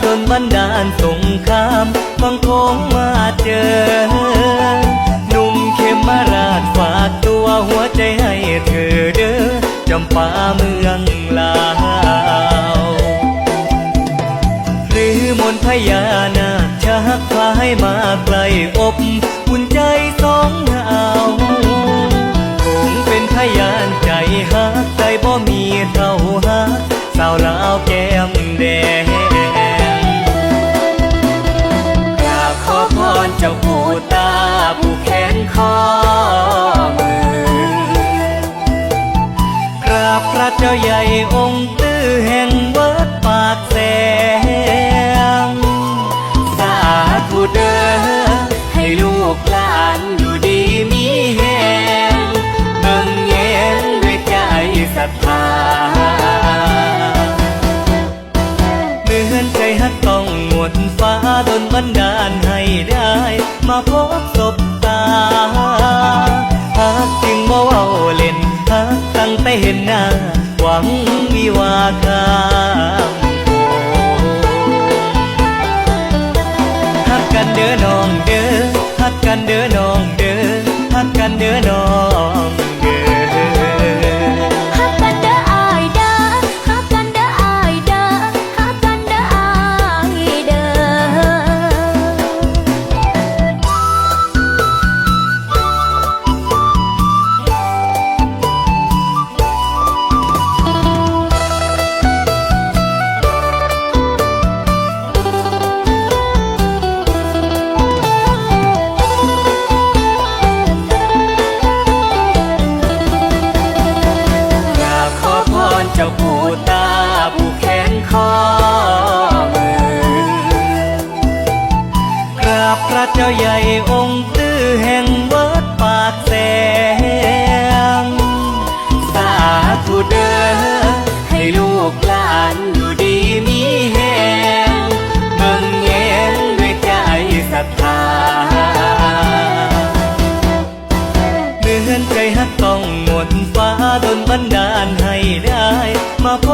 ดลบันดาลสงครามฟังโค้งมาเจอหนุ่มเขมราชฝากตัวหัวใจให้เธอเด้อจำปาเมืองลาวหรือมนต์พญานาคชักพาให้มาไกลอบอุ่นใจสองเฮาคงเป็นพยานใจฮักใจบ่มีเท่าฮักสาวลาวแก้มแดงกราบขอพรเจ้าปู่ตาผู้แขนคอมือกราบพระเจ้าใหญ่องค์ตื้อแห่งวัดปากแสงสาธุเด้อให้ลูกหลานอยู่ดีมีแหงเบิ่งแยงด้วยใจศรัทธาเหมือนใจฮักต้องหมดฟ้าดลบันดาลให้ได้มาพบศพตาฮักจึงบ่เว้าเล่นฮักตั้งแต่เห็นหน้าหวังวิวาห์ข้ามฮักกันเด้อน้องเด้อฮักกันเด้อน้องเด้อฮักกันเด้อน้องเด้อฮักกันเด้ออ้ายเด้อฮักกันเด้ออ้ายเด้อฮักกันเด้ออ้ายเด้เจ้าปู่ตาผู้แขนคอมือกราบพระเจ้าใหญ่องค์ตื้อแห่งวัดปากแสงสาธุเด้อให้ลูกหลานอยู่ดีมีแหงเบิ่งแยงด้วยใจศรัทธาเหมือนใจฮักต้องหมดฟ้าดลบันดาลให้ได้มาพ